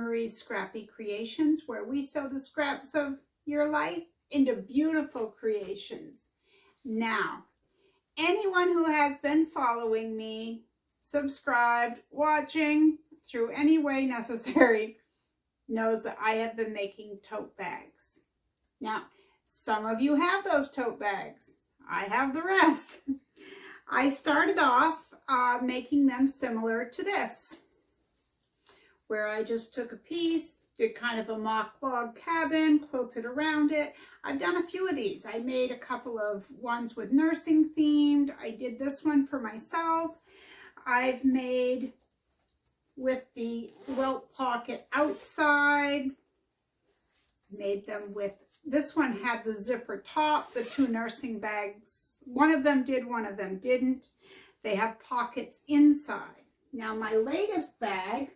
Marie's Scrappy Creations, where we sew the scraps of your life into beautiful creations. Now, anyone who has been following me, subscribed, watching through any way necessary, knows that I have been making tote bags. Now, some of you have those tote bags. I have the rest. I started off making them similar to this, where I just took a piece, did kind of a mock log cabin, quilted around it. I've done a few of these. I made a couple of ones with nursing themed. I did this one for myself. I've made with the welt pocket outside. Made them with, this one had the zipper top, the two nursing bags. One of them did, one of them didn't. They have pockets inside. Now my latest bag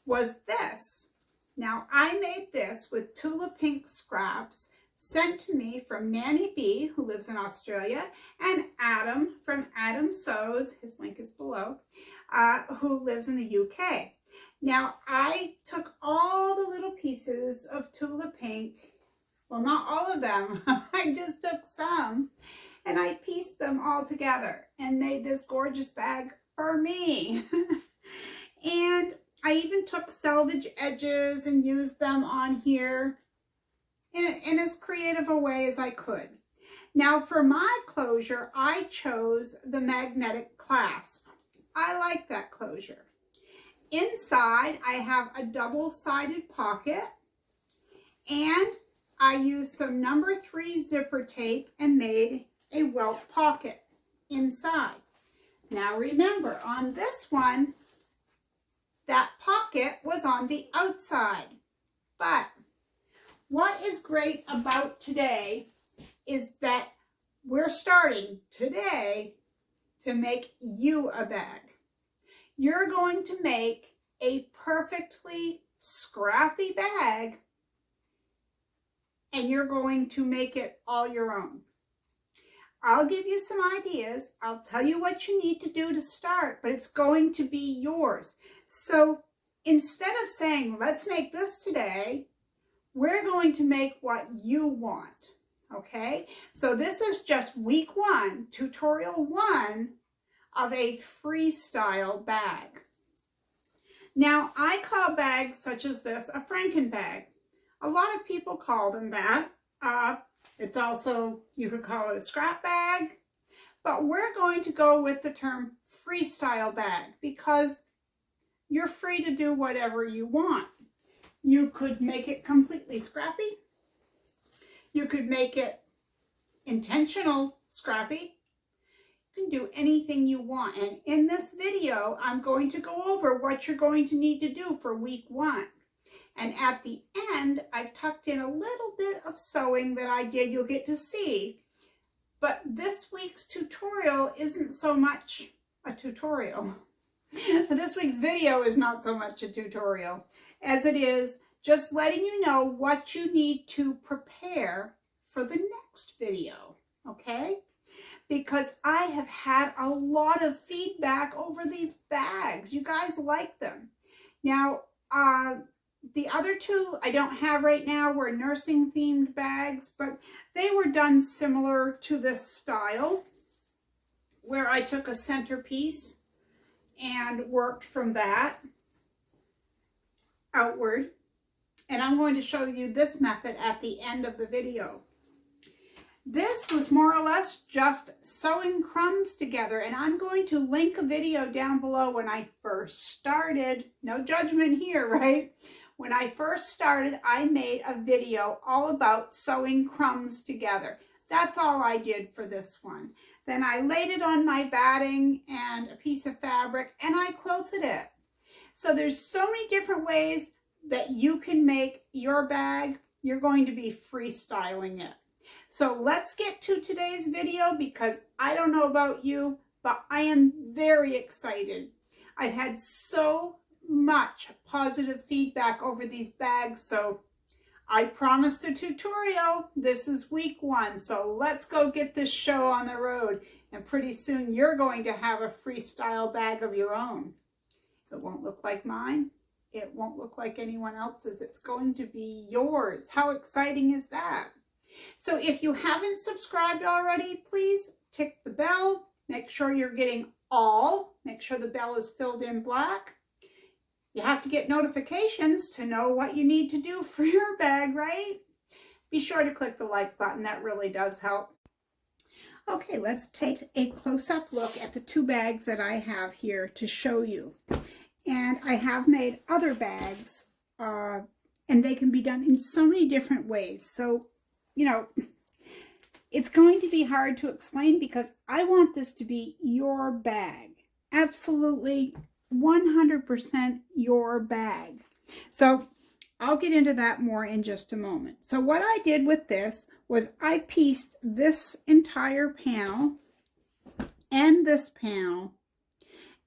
was this. Now I made this with Tula Pink scraps sent to me from Nanni Bee, who lives in Australia, and Adam from Adam Sews, his link is below, who lives in the UK. Now I took all the little pieces of Tula Pink, well not all of them, I just took some, and I pieced them all together and made this gorgeous bag for me. And I even took selvage edges and used them on here in as creative a way as I could. Now for my closure, I chose the magnetic clasp. I like that closure. Inside, I have a double-sided pocket, and I used some number 3 zipper tape and made a welt pocket inside. Now remember, on this one, that pocket was on the outside. But what is great about today is that we're starting today to make you a bag. You're going to make a perfectly scrappy bag, and you're going to make it all your own. I'll give you some ideas. I'll tell you what you need to do to start, but it's going to be yours. So instead of saying, let's make this today, we're going to make what you want, okay? So this is just week 1, tutorial 1 of a freestyle bag. Now, I call bags such as this a Franken bag. A lot of people call them that. It's also, you could call it a scrap bag, but we're going to go with the term freestyle bag because you're free to do whatever you want. You could make it completely scrappy. You could make it intentional scrappy. You can do anything you want. And in this video, I'm going to go over what you're going to need to do for week 1. And at the end, I've tucked in a little bit of sewing that I did, you'll get to see. But this week's tutorial isn't so much a tutorial. This week's video is not so much a tutorial as it is just letting you know what you need to prepare for the next video, okay? Because I have had a lot of feedback over these bags. You guys like them. Now, the other two I don't have right now were nursing themed bags, but they were done similar to this style, where I took a centerpiece and worked from that outward. And I'm going to show you this method at the end of the video. This was more or less just sewing crumbs together, and I'm going to link a video down below when I first started. No judgment here, right? When I first started, I made a video all about sewing crumbs together. That's all I did for this one. Then I laid it on my batting and a piece of fabric, and I quilted it. So there's so many different ways that you can make your bag. You're going to be freestyling it. So let's get to today's video, because I don't know about you, but I am very excited. I've had so much positive feedback over these bags, so I promised a tutorial. This is week 1, so let's go get this show on the road, and pretty soon you're going to have a freestyle bag of your own. It won't look like mine. It won't look like anyone else's. It's going to be yours. How exciting is that? So if you haven't subscribed already, please tick the bell. Make sure you're getting all. Make sure the bell is filled in black. You have to get notifications to know what you need to do for your bag, right? Be sure to click the like button. That really does help. Okay, let's take a close-up look at the two bags that I have here to show you. And I have made other bags, and they can be done in so many different ways. So, you know, it's going to be hard to explain because I want this to be your bag. Absolutely 100% your bag. So I'll get into that more in just a moment. So what I did with this was I pieced this entire panel and this panel,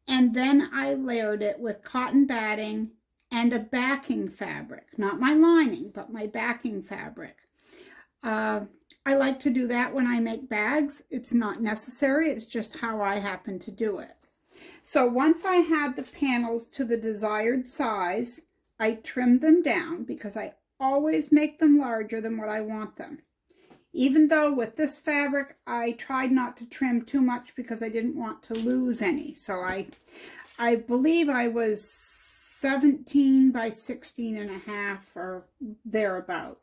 and then I layered it with cotton batting and a backing fabric. Not my lining, but my backing fabric. I like to do that when I make bags. It's not necessary. It's just how I happen to do it. So once I had the panels to the desired size, I trimmed them down because I always make them larger than what I want them. Even though with this fabric, I tried not to trim too much because I didn't want to lose any. So I believe I was 17 by 16 and a half or thereabout.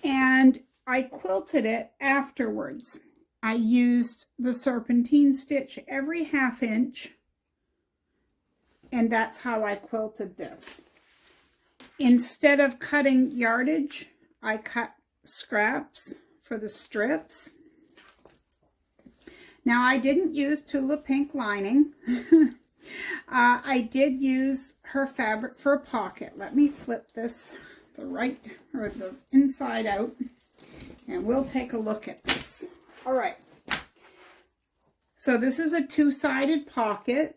And I quilted it afterwards. I used the serpentine stitch every ½ inch, and that's how I quilted this. Instead of cutting yardage, I cut scraps for the strips. Now I didn't use Tula Pink lining. I did use her fabric for a pocket. Let me flip this the inside out, and we'll take a look at this. All right. So this is a two-sided pocket.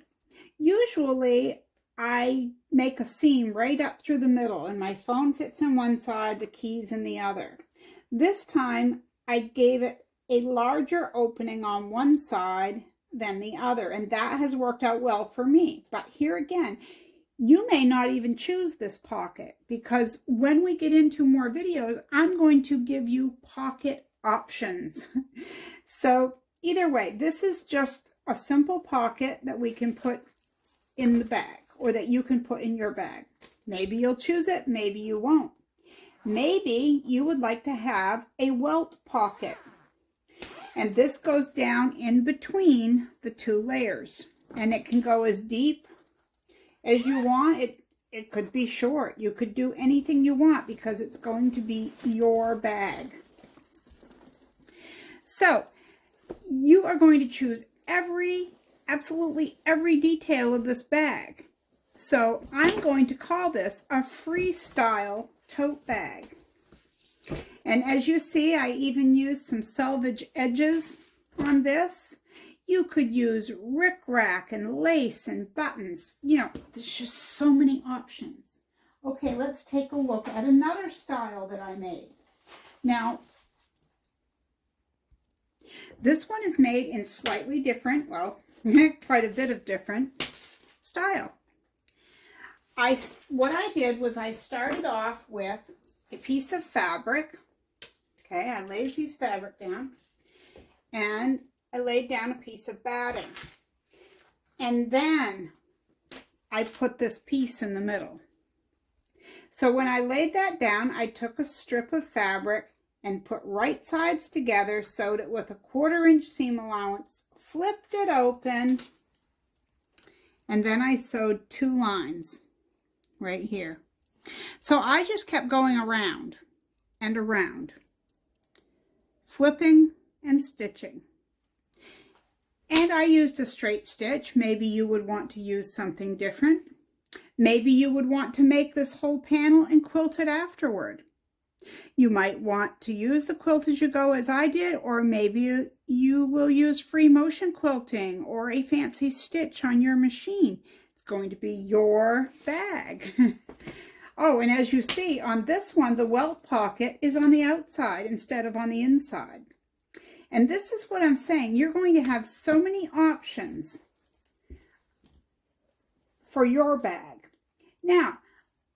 Usually I make a seam right up through the middle, and my phone fits in one side, the keys in the other. This time I gave it a larger opening on one side than the other, and that has worked out well for me. But here again, you may not even choose this pocket, because when we get into more videos, I'm going to give you pocket options. So either way, this is just a simple pocket that we can put in the bag, or that you can put in your bag. Maybe you'll choose it, maybe you won't. Maybe you would like to have a welt pocket, and this goes down in between the two layers, and it can go as deep as you want. It could be short. You could do anything you want because it's going to be your bag. So you are going to choose absolutely every detail of this bag. So I'm going to call this a freestyle tote bag. And as you see, I even used some selvage edges on this. You could use rickrack and lace and buttons. You know, there's just so many options. Okay, let's take a look at another style that I made. Now, this one is made in slightly different, well, quite a bit of different style. What I did was I started off with a piece of fabric. Okay, I laid a piece of fabric down, and I laid down a piece of batting. And then I put this piece in the middle. So when I laid that down, I took a strip of fabric and put right sides together, sewed it with a 1/4 inch seam allowance, flipped it open, and then I sewed 2 lines right here. So I just kept going around and around, flipping and stitching. And I used a straight stitch. Maybe you would want to use something different. Maybe you would want to make this whole panel and quilt it afterward. You might want to use the quilt as you go, as I did, or maybe you will use free motion quilting or a fancy stitch on your machine. It's going to be your bag. Oh, and as you see on this one, the welt pocket is on the outside instead of on the inside. And this is what I'm saying. You're going to have so many options for your bag. Now,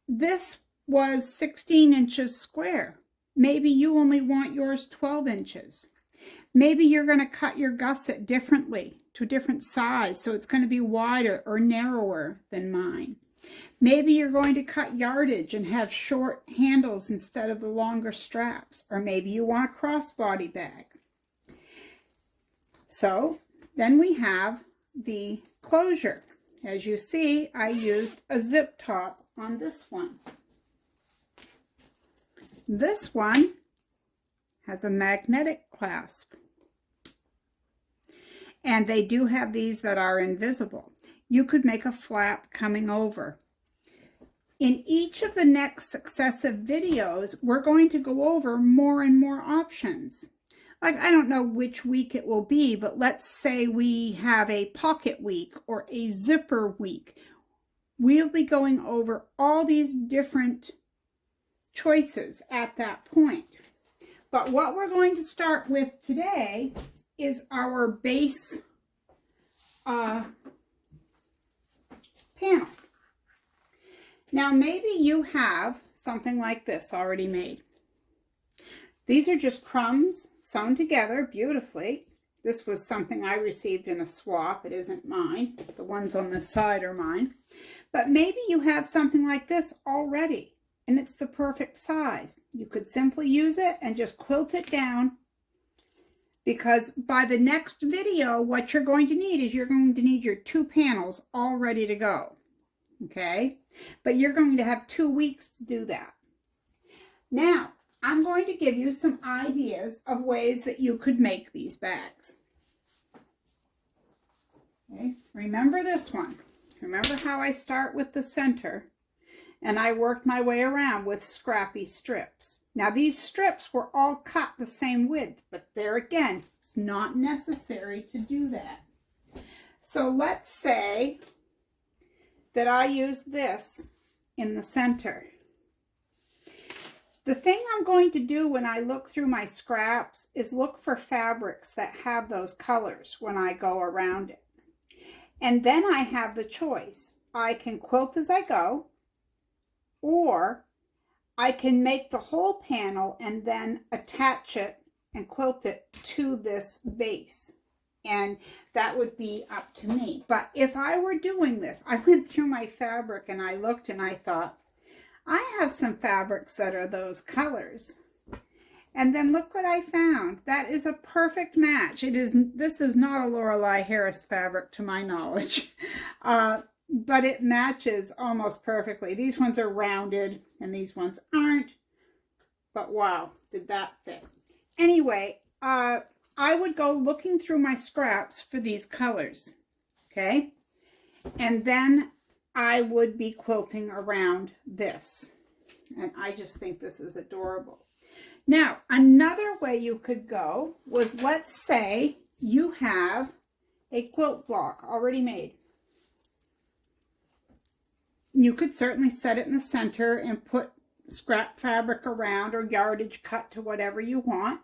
this was 16 inches square. Maybe you only want yours 12 inches. Maybe you're going to cut your gusset differently to a different size, so it's going to be wider or narrower than mine. Maybe you're going to cut yardage and have short handles instead of the longer straps, or maybe you want a crossbody bag. So then we have the closure. As you see, I used a zip top on this one. This one has a magnetic clasp. And they do have these that are invisible. You could make a flap coming over. In each of the next successive videos, we're going to go over more and more options. Like, I don't know which week it will be, but let's say we have a pocket week or a zipper week. We'll be going over all these different choices at that point. But what we're going to start with today is our base panel. Now, maybe you have something like this already made. These are just crumbs sewn together beautifully. This was something I received in a swap. It isn't mine. The ones on the side are mine. But maybe you have something like this already, and it's the perfect size. You could simply use it and just quilt it down, because by the next video, what you're going to need is you're going to need your 2 panels all ready to go. Okay? But you're going to have 2 weeks to do that. Now, I'm going to give you some ideas of ways that you could make these bags. Okay? Remember this one. Remember how I start with the center and I worked my way around with Scrappy strips. Now these strips were all cut the same width, but there again, it's not necessary to do that. So let's say that I use this in the center. The thing I'm going to do when I look through my scraps is look for fabrics that have those colors when I go around it. And then I have the choice. I can quilt as I go, or I can make the whole panel and then attach it and quilt it to this base. And that would be up to me. But if I were doing this, I went through my fabric and I looked and I thought, I have some fabrics that are those colors. And then look what I found. That is a perfect match. This is not a Lorelei Harris fabric to my knowledge. But it matches almost perfectly. These ones are rounded and these ones aren't. But wow, did that fit. Anyway, I would go looking through my scraps for these colors. Okay? And then I would be quilting around this. And I just think this is adorable. Now, another way you could go was, let's say you have a quilt block already made. You could certainly set it in the center and put scrap fabric around or yardage cut to whatever you want.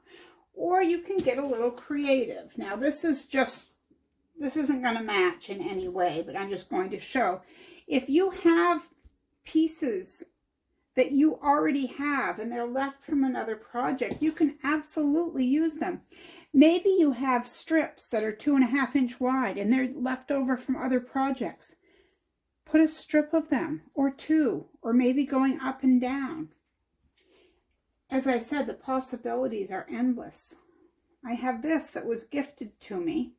Or you can get a little creative. Now, this isn't going to match in any way, but I'm just going to show. If you have pieces that you already have and they're left from another project, you can absolutely use them. Maybe you have strips that are 2.5 inches wide and they're left over from other projects. Put a strip of them, or 2, or maybe going up and down. As I said, the possibilities are endless. I have this that was gifted to me.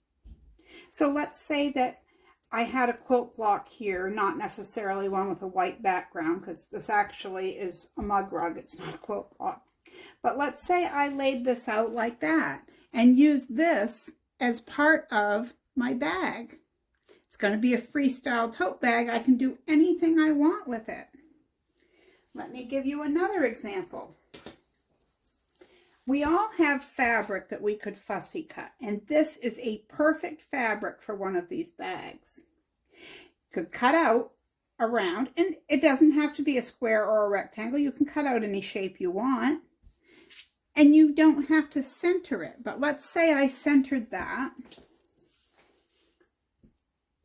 So let's say that I had a quilt block here, not necessarily one with a white background, because this actually is a mug rug, it's not a quilt block. But let's say I laid this out like that and used this as part of my bag. It's going to be a Freestyle tote bag. I can do anything I want with it. Let me give you another example. We all have fabric that we could fussy cut, and this is a perfect fabric for one of these bags. You could cut out around, and it doesn't have to be a square or a rectangle. You can cut out any shape you want, and you don't have to center it. But let's say I centered that.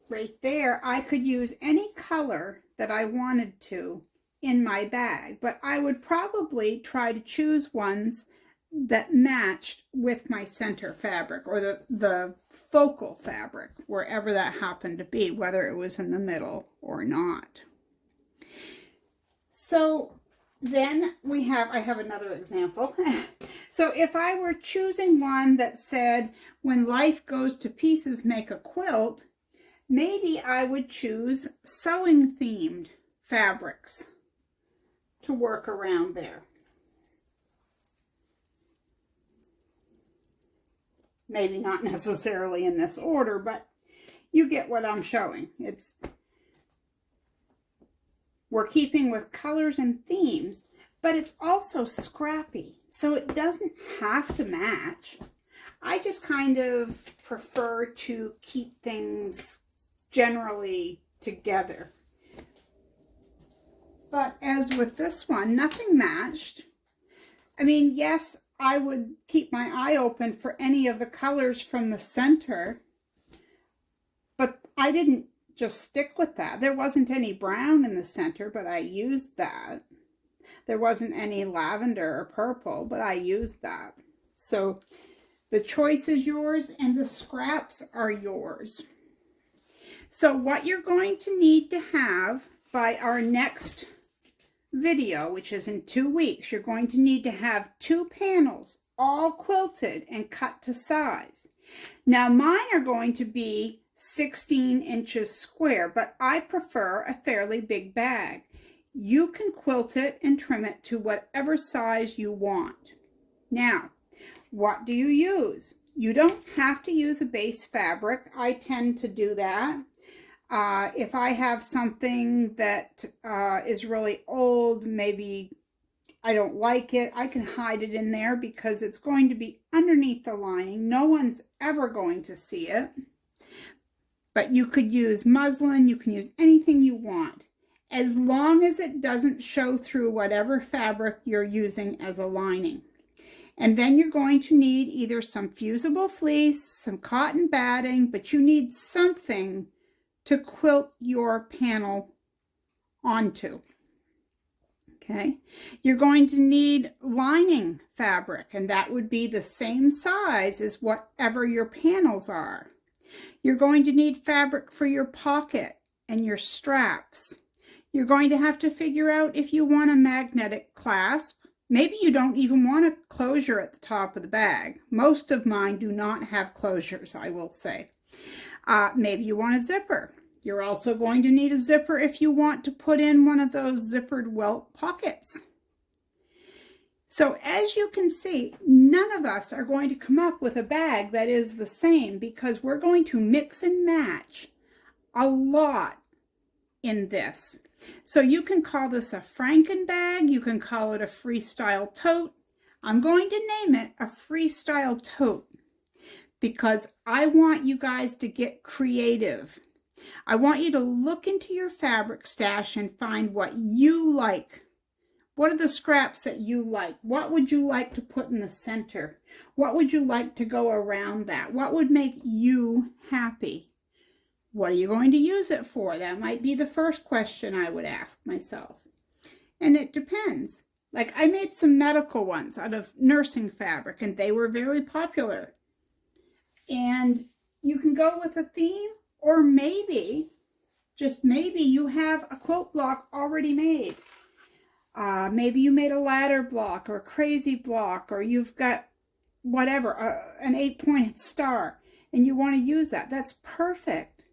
Right there, I could use any color that I wanted to in my bag, but I would probably try to choose ones that matched with my center fabric, or the focal fabric, wherever that happened to be, whether it was in the middle or not. So then I have another example. So if I were choosing one that said, when life goes to pieces, make a quilt, maybe I would choose sewing themed fabrics to work around there. Maybe not necessarily in this order, but you get what I'm showing. We're keeping with colors and themes, but it's also scrappy, so it doesn't have to match. I just kind of prefer to keep things generally together. But as with this one, nothing matched. I mean, yes, I would keep my eye open for any of the colors from the center, but I didn't just stick with that. There wasn't any brown in the center, but I used that. There wasn't any lavender or purple, but I used that. So the choice is yours and the scraps are yours. So what you're going to need to have by our next video, which is in 2 weeks, you're going to need to have 2 panels all quilted and cut to size. Now mine are going to be 16 inches square, but I prefer a fairly big bag. You can quilt it and trim it to whatever size you want. Now, what do you use? You don't have to use a base fabric. I tend to do that. If I have something that is really old, maybe I don't like it, I can hide it in there because it's going to be underneath the lining. No one's ever going to see it. But you could use muslin, you can use anything you want, as long as it doesn't show through whatever fabric you're using as a lining. And then you're going to need either some fusible fleece, some cotton batting, but you need something to quilt your panel onto. Okay, you're going to need lining fabric, and that would be the same size as whatever your panels are. You're going to need fabric for your pocket and your straps. You're going to have to figure out if you want a magnetic clasp. Maybe you don't even want a closure at the top of the bag. Most of mine do not have closures, I will say. Maybe you want a zipper. You're also going to need a zipper if you want to put in one of those zippered welt pockets. So as you can see, none of us are going to come up with a bag that is the same, because we're going to mix and match a lot in this. So you can call this a Franken bag, you can call it a Freestyle tote. I'm going to name it a Freestyle tote because I want you guys to get creative. I want you to look into your fabric stash and find what you like. What are the scraps that you like? What would you like to put in the center? What would you like to go around that? What would make you happy? What are you going to use it for? That might be the first question I would ask myself. And it depends. Like, I made some medical ones out of nursing fabric, and they were very popular. And you can go with a theme, or maybe, just maybe, you have a quilt block already made. Maybe you made a ladder block or a crazy block, or you've got whatever, an 8-pointed star, and you want to use that. That's perfect.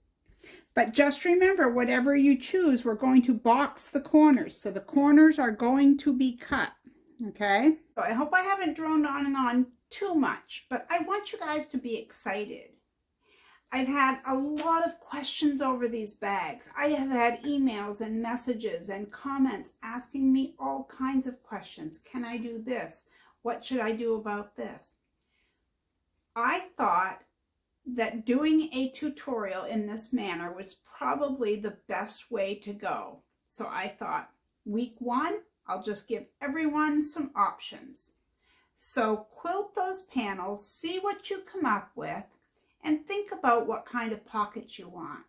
But just remember, whatever you choose, we're going to box the corners. So the corners are going to be cut, okay? So I hope I haven't droned on and on too much, but I want you guys to be excited. I've had a lot of questions over these bags. I have had emails and messages and comments asking me all kinds of questions. Can I do this? What should I do about this? I thought that doing a tutorial in this manner was probably the best way to go. So I thought, week 1, I'll just give everyone some options. So quilt those panels, see what you come up with, and think about what kind of pockets you want.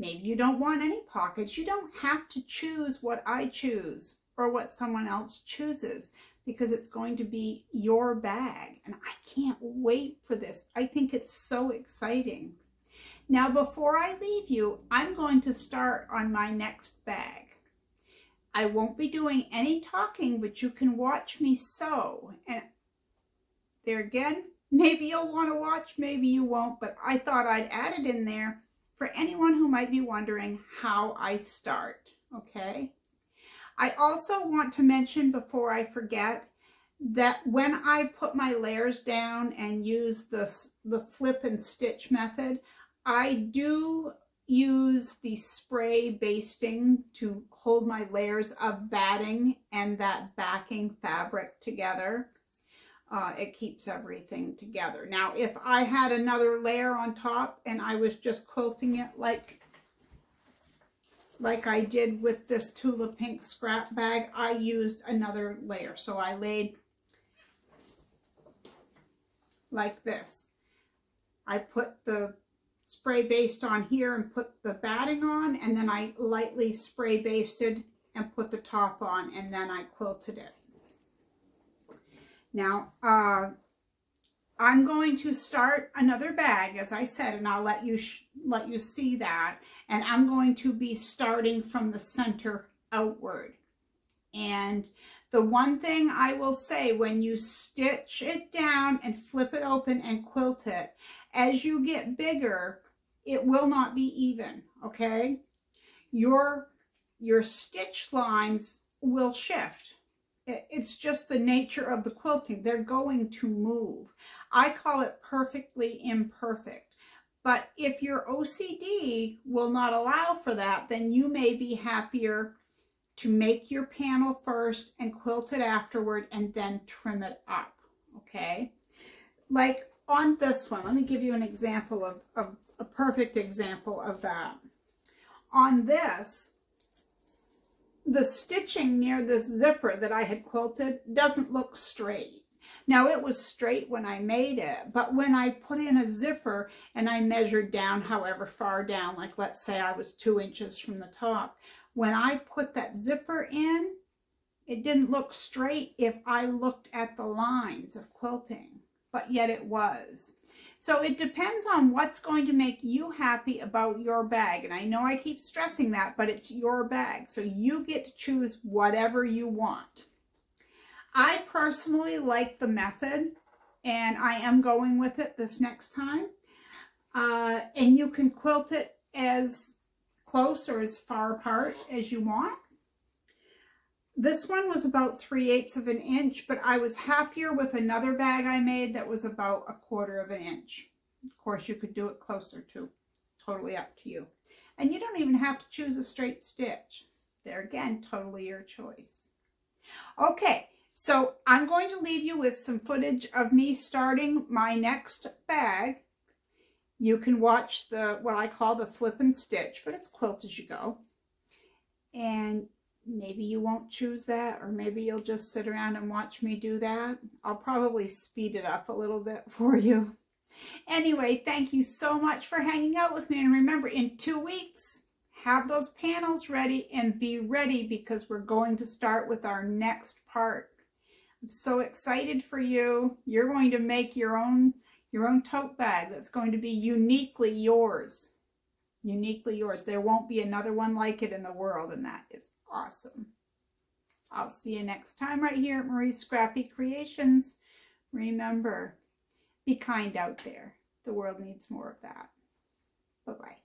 Maybe you don't want any pockets. You don't have to choose what I choose or what someone else chooses, because it's going to be your bag. And I can't wait for this. I think it's so exciting. Now, before I leave you, I'm going to start on my next bag. I won't be doing any talking, but you can watch me sew. And there again, maybe you'll want to watch, maybe you won't, but I thought I'd add it in there for anyone who might be wondering how I start, okay? I also want to mention before I forget that when I put my layers down and use the flip and stitch method, I do use the spray basting to hold my layers of batting and that backing fabric together. It keeps everything together. Now, if I had another layer on top and I was just quilting it like I did with this Tula Pink scrap bag, I used another layer. So I laid like this. I put the spray baste on here and put the batting on, and then I lightly spray basted and put the top on, and then I quilted it. Now, I'm going to start another bag, as I said, and I'll let you see that. And I'm going to be starting from the center outward. And the one thing I will say, when you stitch it down and flip it open and quilt it, as you get bigger, it will not be even, okay? Your stitch lines will shift. It's just the nature of the quilting. They're going to move. I call it perfectly imperfect. But if your OCD will not allow for that, then you may be happier to make your panel first and quilt it afterward and then trim it up, okay? Like on this one, let me give you an example of a perfect example of that. On this, the stitching near this zipper that I had quilted doesn't look straight. Now, it was straight when I made it, but when I put in a zipper and I measured down however far down, like let's say I was 2 inches from the top, when I put that zipper in, it didn't look straight if I looked at the lines of quilting, but yet it was. So it depends on what's going to make you happy about your bag. And I know I keep stressing that, but it's your bag. So you get to choose whatever you want. I personally like the method, and I am going with it this next time. And you can quilt it as close or as far apart as you want. This one was about 3/8 of an inch, but I was happier with another bag I made that was about 1/4 of an inch. Of course, you could do it closer too. Totally up to you. And you don't even have to choose a straight stitch. There again, totally your choice. Okay, so I'm going to leave you with some footage of me starting my next bag. You can watch what I call the flip and stitch, but it's quilt as you go. And maybe you won't choose that, or maybe you'll just sit around and watch me do that. I'll probably speed it up a little bit for you. Anyway, thank you so much for hanging out with me. And remember, in 2 weeks, have those panels ready and be ready, because we're going to start with our next part. I'm so excited for you. You're going to make your own tote bag that's going to be uniquely yours. Uniquely yours. There won't be another one like it in the world, and that is awesome. I'll see you next time right here at Marie's Scrappy Creations. Remember, be kind out there. The world needs more of that. Bye-bye.